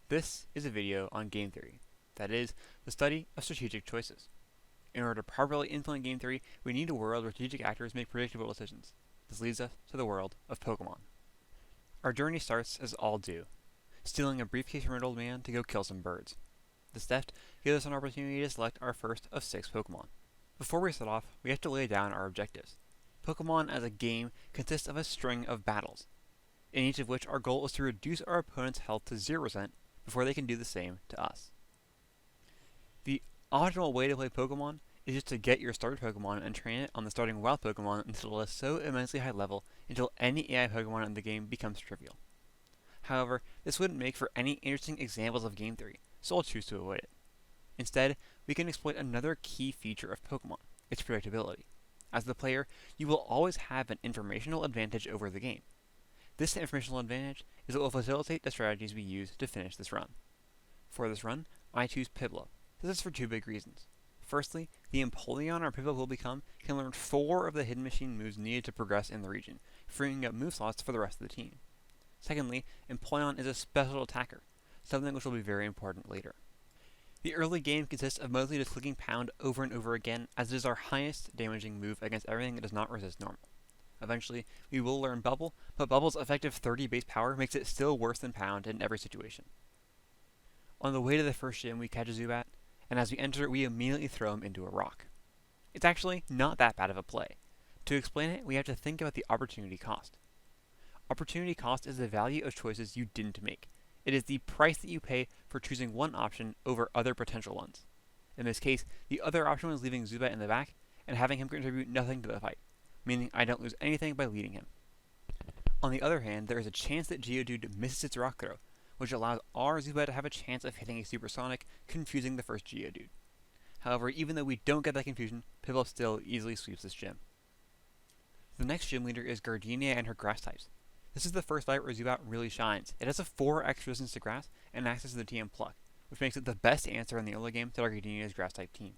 This is a video on game theory, that is, the study of strategic choices. In order to properly implement game theory, we need a world where strategic actors make predictable decisions. This leads us to the world of Pokemon. Our journey starts as all do, stealing a briefcase from an old man to go kill some birds. This theft gives us an opportunity to select our first of 6 Pokemon. Before we start off, we have to lay down our objectives. Pokemon as a game consists of a string of battles, in each of which our goal is to reduce our opponent's health to 0% before they can do the same to us. The optimal way to play Pokemon is just to get your starter Pokemon and train it on the starting wild Pokemon until it is so immensely high level until any AI Pokemon in the game becomes trivial. However, this wouldn't make for any interesting examples of game theory, so I'll choose to avoid it. Instead, we can exploit another key feature of Pokemon, its predictability. As the player, you will always have an informational advantage over the game. This informational advantage is what will facilitate the strategies we use to finish this run. For this run, I choose Piplup. This is for 2 big reasons. Firstly, the Empoleon our Piplup will become can learn 4 of the Hidden Machine moves needed to progress in the region, freeing up move slots for the rest of the team. Secondly, Empoleon is a special attacker, something which will be very important later. The early game consists of mostly just clicking pound over and over again, as it is our highest damaging move against everything that does not resist normal. Eventually, we will learn Bubble, but Bubble's effective 30 base power makes it still worse than Pound in every situation. On the way to the first gym, we catch a Zubat, and as we enter it, we immediately throw him into a rock. It's actually not that bad of a play. To explain it, we have to think about the opportunity cost. Opportunity cost is the value of choices you didn't make. It is the price that you pay for choosing one option over other potential ones. In this case, the other option was leaving Zubat in the back and having him contribute nothing to the fight, meaning I don't lose anything by leading him. On the other hand, there is a chance that Geodude misses its rock throw, which allows our Zubat to have a chance of hitting a Supersonic, confusing the first Geodude. However, even though we don't get that confusion, Piplup still easily sweeps this gym. The next gym leader is Gardenia and her grass types. This is the first fight where Zubat really shines. It has a 4x resistance to grass and access to the TM Pluck, which makes it the best answer in the early game to our Gardenia's grass type team.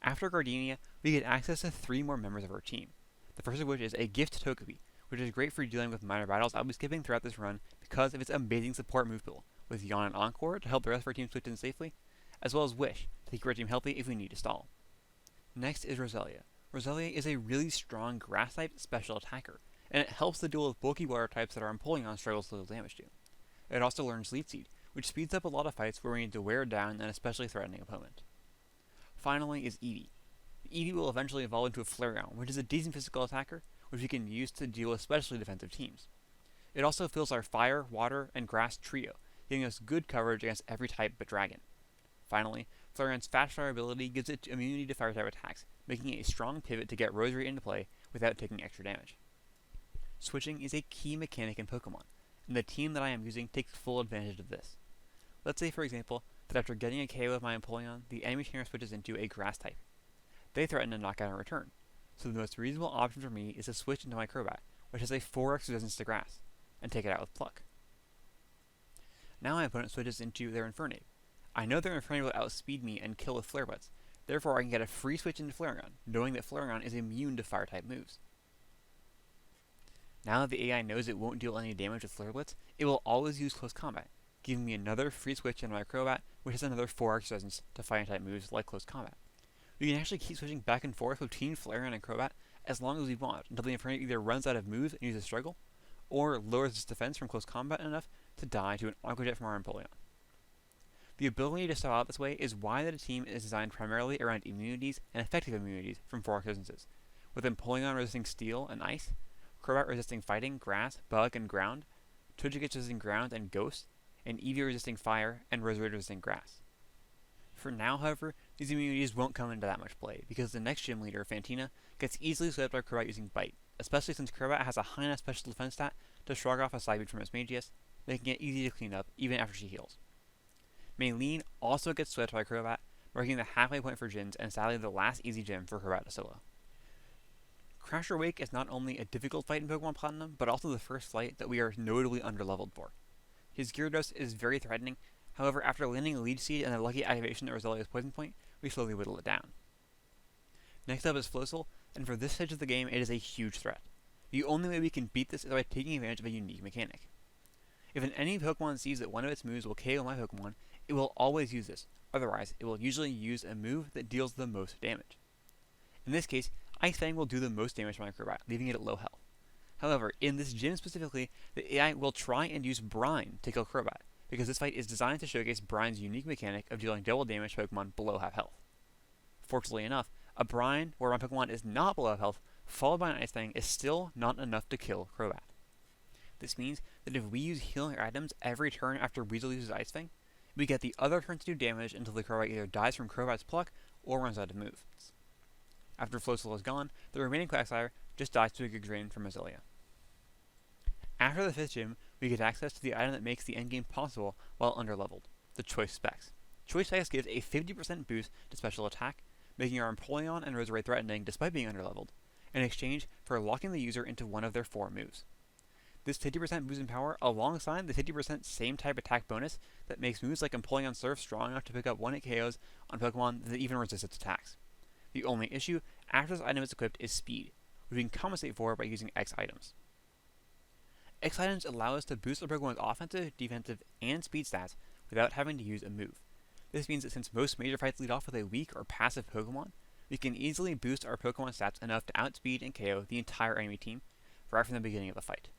After Gardenia, we get access to 3 more members of our team, the first of which is a gift Togepi, which is great for dealing with minor battles I'll be skipping throughout this run because of its amazing support move pool, with Yawn and Encore to help the rest of our team switch in safely, as well as Wish to keep our team healthy if we need to stall. Next is Roselia. Roselia is a really strong grass type special attacker, and it helps the duel with bulky water types that our Empoleon struggles to deal damage to. It also learns Leech Seed, which speeds up a lot of fights where we need to wear down an especially threatening opponent. Finally is Eevee. Eevee will eventually evolve into a Flareon, which is a decent physical attacker, which we can use to deal with especially defensive teams. It also fills our Fire, Water, and Grass trio, giving us good coverage against every type but Dragon. Finally, Flareon's Fast Fire ability gives it immunity to Fire type attacks, making it a strong pivot to get Rosary into play without taking extra damage. Switching is a key mechanic in Pokemon, and the team that I am using takes full advantage of this. Let's say, for example, that after getting a KO with my Empoleon, the enemy trainer switches into a Grass type. They threaten to knock out in return, so the most reasonable option for me is to switch into my Crobat, which has a 4x resistance to Grass, and take it out with Pluck. Now my opponent switches into their Infernape. I know their Infernape will outspeed me and kill with Flare Blitz, therefore I can get a free switch into Flareon, knowing that Flareon is immune to Fire-type moves. Now that the AI knows it won't deal any damage with Flare Blitz, it will always use Close Combat, giving me another free switch into my Crobat, which has another 4x resistance to Fire-type moves like Close Combat. We can actually keep switching back and forth between Flareon and Crobat as long as we want, until the Infernape either runs out of moves and uses Struggle, or lowers its defense from Close Combat enough to die to an Aqua Jet from our Empoleon. The ability to stall out this way is why the team is designed primarily around immunities and effective immunities from 4x resistances, with Empoleon resisting Steel and Ice, Crobat resisting Fighting, Grass, Bug, and Ground, Togekiss resisting Ground and Ghost, and Eevee resisting Fire, and Roserade resisting Grass. For now, however, these immunities won't come into that much play, because the next gym leader, Fantina, gets easily swept by Crobat using Bite, especially since Crobat has a high enough special defense stat to shrug off a Side Beam from its Magius, making it easy to clean up even after she heals. Maylene also gets swept by Crobat, marking the halfway point for gyms and sadly the last easy gym for Crobat to solo. Crasher Wake is not only a difficult fight in Pokemon Platinum, but also the first fight that we are notably underleveled for. His Gyarados is very threatening, however after landing a Leech Seed and a lucky activation at Roselia's Poison Point, we slowly whittle it down. Next up is Floatzel, and for this stage of the game it is a huge threat. The only way we can beat this is by taking advantage of a unique mechanic. If an enemy Pokemon sees that one of its moves will KO my Pokemon, it will always use this. Otherwise, it will usually use a move that deals the most damage. In this case, Ice Fang will do the most damage to my Crobat, leaving it at low health. However, in this gym specifically, the AI will try and use Brine to kill Crobat, because this fight is designed to showcase Brine's unique mechanic of dealing double damage to Pokemon below half health. Fortunately enough, a Brine where my Pokemon is not below half health, followed by an Ice Fang, is still not enough to kill Crobat. This means that if we use healing items every turn after Weasel uses Ice Fang, we get the other turn to do damage until the Crobat either dies from Crobat's pluck or runs out of moves. After Floatzel is gone, the remaining Quagsire just dies to a good drain from Azalea. After the 5th gym, we get access to the item that makes the endgame possible while underleveled, the Choice Specs. Choice Specs gives a 50% boost to special attack, making our Empoleon and Roserade threatening despite being underleveled, in exchange for locking the user into one of their 4 moves. This 50% boost in power alongside the 50% same type attack bonus that makes moves like Empoleon Surf strong enough to pick up 1-hit KOs on Pokemon that even resist its attacks. The only issue after this item is equipped is speed, which we can compensate for by using X items. X items allow us to boost our Pokemon's offensive, defensive, and speed stats without having to use a move. This means that since most major fights lead off with a weak or passive Pokemon, we can easily boost our Pokemon stats enough to outspeed and KO the entire enemy team right from the beginning of the fight.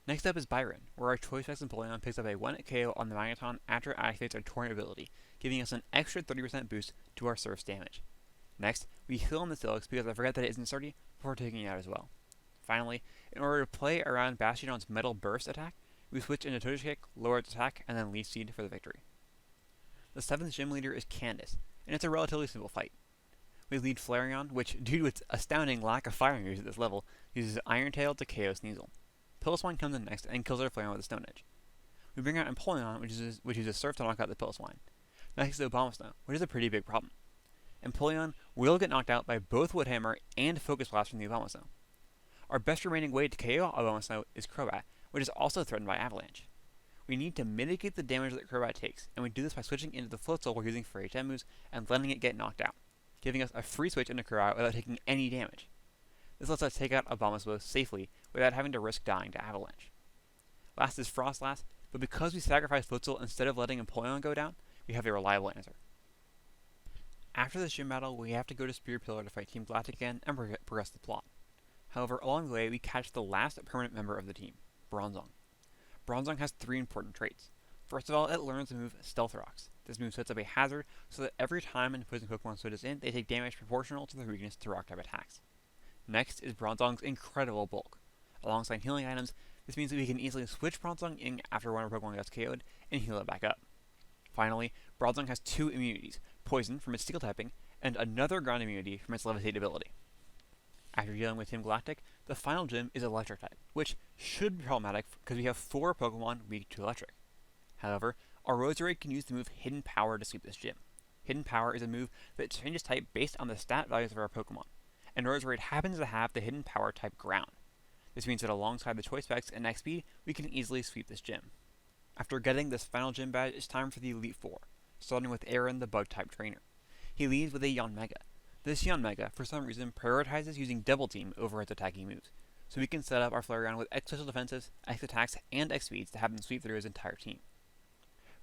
Next up is Byron, where our Choice Specs Empoleon picks up a 1-hit KO on the Magneton after it activates our Torrent ability, giving us an extra 30% boost to our Surf's damage. Next, we heal on the Steelix because I forgot that it isn't sturdy before taking it out as well. Finally, in order to play around Bastiodon's Metal Burst attack, we switch into Togekick, Kick, lower its attack, and then Leaf Seed for the victory. The 7th gym leader is Candace, and it's a relatively simple fight. We lead Flareon, which, due to its astounding lack of fire moves at this level, uses Iron Tail to KO Sneasel. Piloswine comes in next and kills our Flareon with a Stone Edge. We bring out Empoleon, which uses Surf to knock out the Piloswine. Next is Abomasnow, which is a pretty big problem. Empoleon will get knocked out by both Wood Hammer and Focus Blast from the Abomasnow. Our best remaining way to KO Abomasnow is Crobat, which is also threatened by Avalanche. We need to mitigate the damage that Crobat takes, and we do this by switching into the Floatzel while using Fairy Type moves and letting it get knocked out, giving us a free switch into Crobat without taking any damage. This lets us take out Abomasnow safely without having to risk dying to Avalanche. Last is Frostlass, but because we sacrifice Floatzel instead of letting Empoleon go down, we have a reliable answer. After this gym battle, we have to go to Spear Pillar to fight Team Galactic again and progress the plot. However, along the way, we catch the last permanent member of the team, Bronzong. Bronzong has 3 important traits. First of all, it learns the move Stealth Rocks. This move sets up a hazard so that every time an opposing Pokemon switches in, they take damage proportional to their weakness to rock type attacks. Next is Bronzong's incredible bulk. Alongside healing items, this means that we can easily switch Bronzong in after one of our Pokemon gets KO'd and heal it back up. Finally, Bronzong has 2 immunities, Poison from its Steel typing, and another ground immunity from its Levitate ability. After dealing with Team Galactic, the final gym is Electric type, which should be problematic because we have 4 Pokemon weak to Electric. However, our Roserade can use the move Hidden Power to sweep this gym. Hidden Power is a move that changes type based on the stat values of our Pokemon, and Roserade happens to have the Hidden Power type Ground. This means that alongside the Choice Specs and X-Speed, we can easily sweep this gym. After getting this final gym badge, it's time for the Elite Four, starting with Aaron, the Bug-type trainer. He leads with a Yanmega. This Yanmega, for some reason, prioritizes using Double Team over its attacking moves, so we can set up our Flareon with X special defenses, X attacks, and X speeds to have him sweep through his entire team.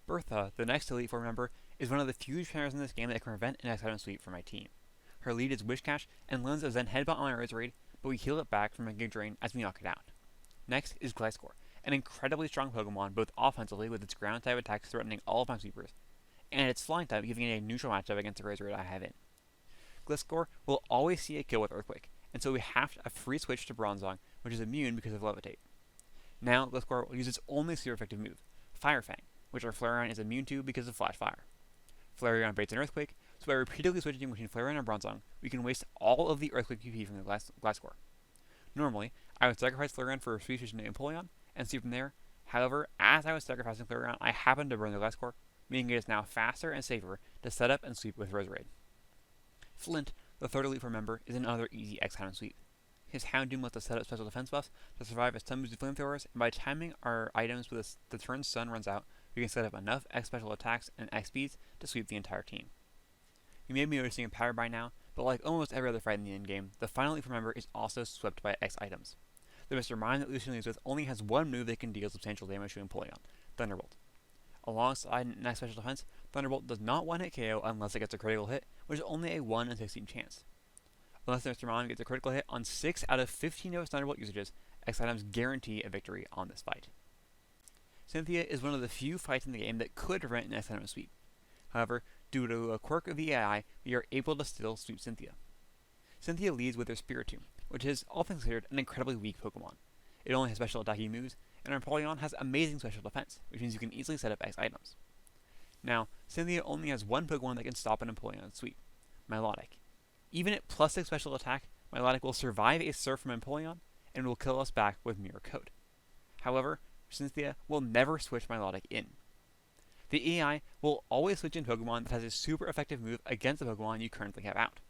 Bertha, the next Elite Four member, is one of the few trainers in this game that can prevent an X item sweep for my team. Her lead is Wishcash and lands a Zen Headbutt on my Roserade, but we heal it back from a Gig Drain as we knock it out. Next is Gliscor, an incredibly strong Pokemon both offensively with its ground type attacks threatening all of my sweepers, and its flying type giving it a neutral matchup against the Roserade I have in. Gliscor will always see a kill with Earthquake, and so we have a free switch to Bronzong, which is immune because of Levitate. Now Gliscor will use its only super effective move, Fire Fang, which our Flareon is immune to because of Flash Fire. Flareon baits an Earthquake, so by repeatedly switching between Flareon and Bronzong, we can waste all of the Earthquake PP from the Gliscor. Normally, I would sacrifice Flareon for a free switch into Empoleon, and see from there. However, as I was sacrificing Flareon, I happened to burn the Gliscor, meaning it is now faster and safer to set up and sweep with Roserade. Flint, the third Elite Four member, is another easy X-Hound sweep. His Houndoom lets us set up special defense buffs to survive as stun moves and flamethrowers, and by timing our items with the turn Sun runs out, we can set up enough X special attacks and X speeds to sweep the entire team. You may be noticing a pattern by now, but like almost every other fight in the endgame, the final Elite Four member is also swept by X items. the Mr. Mime that Lucian leads with only has one move that can deal substantial damage to Empoleon, Thunderbolt. Alongside nice special defense, Thunderbolt does not one-hit KO unless it gets a critical hit, which is only a 1 in 16 chance. Unless Mr. Mime gets a critical hit on 6 out of 15 of its Thunderbolt usages, X items guarantee a victory on this fight. Cynthia is one of the few fights in the game that could prevent an X item sweep. However, due to a quirk of the AI, we are able to still sweep Cynthia. Cynthia leads with her Spiritomb, which is often considered an incredibly weak Pokemon. It only has special attacking moves, and her Empoleon has amazing special defense, which means you can easily set up X items. Now, Cynthia only has one Pokemon that can stop an Empoleon sweep, Milotic. Even at plus 6 special attack, Milotic will survive a Surf from Empoleon, and will kill us back with Mirror Coat. However, Cynthia will never switch Milotic in. The AI will always switch in Pokemon that has a super effective move against the Pokemon you currently have out.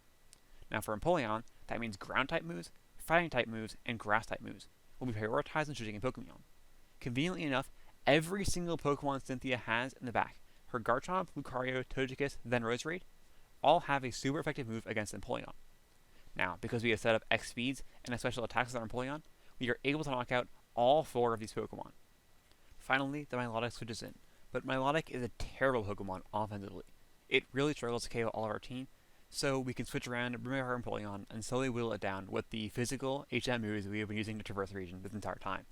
Now for Empoleon, that means Ground-type moves, Fighting-type moves, and Grass-type moves will be prioritized when choosing a Pokemon. Conveniently enough, every single Pokemon Cynthia has in the back, her Garchomp, Lucario, Togekiss, then Roserade, all have a super effective move against Empoleon. Now, because we have set up X speeds and have special attacks with our Empoleon, we are able to knock out all 4 of these Pokemon. Finally, the Milotic switches in, but Milotic is a terrible Pokemon offensively. It really struggles to KO all of our team, so we can switch around and bring our Empoleon and slowly whittle it down with the physical HM moves we have been using to traverse the region this entire time.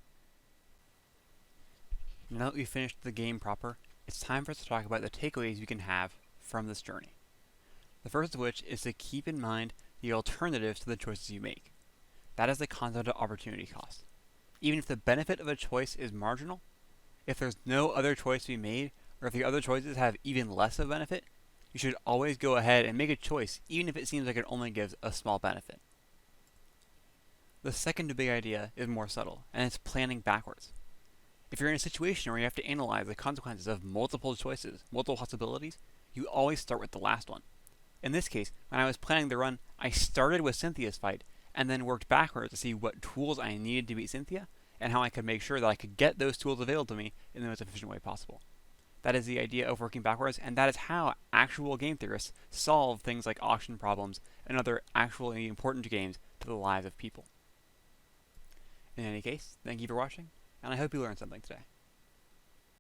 Now that we've finished the game proper, it's time for us to talk about the takeaways we can have from this journey. The first of which is to keep in mind the alternatives to the choices you make. That is the concept of opportunity cost. Even if the benefit of a choice is marginal, if there's no other choice to be made, or if the other choices have even less of a benefit, you should always go ahead and make a choice, even if it seems like it only gives a small benefit. The second big idea is more subtle, and it's planning backwards. If you're in a situation where you have to analyze the consequences of multiple choices, multiple possibilities, you always start with the last one. In this case, when I was planning the run, I started with Cynthia's fight, and then worked backwards to see what tools I needed to beat Cynthia, and how I could make sure that I could get those tools available to me in the most efficient way possible. That is the idea of working backwards, and that is how actual game theorists solve things like auction problems and other actually important games to the lives of people. In any case, thank you for watching, and I hope you learned something today.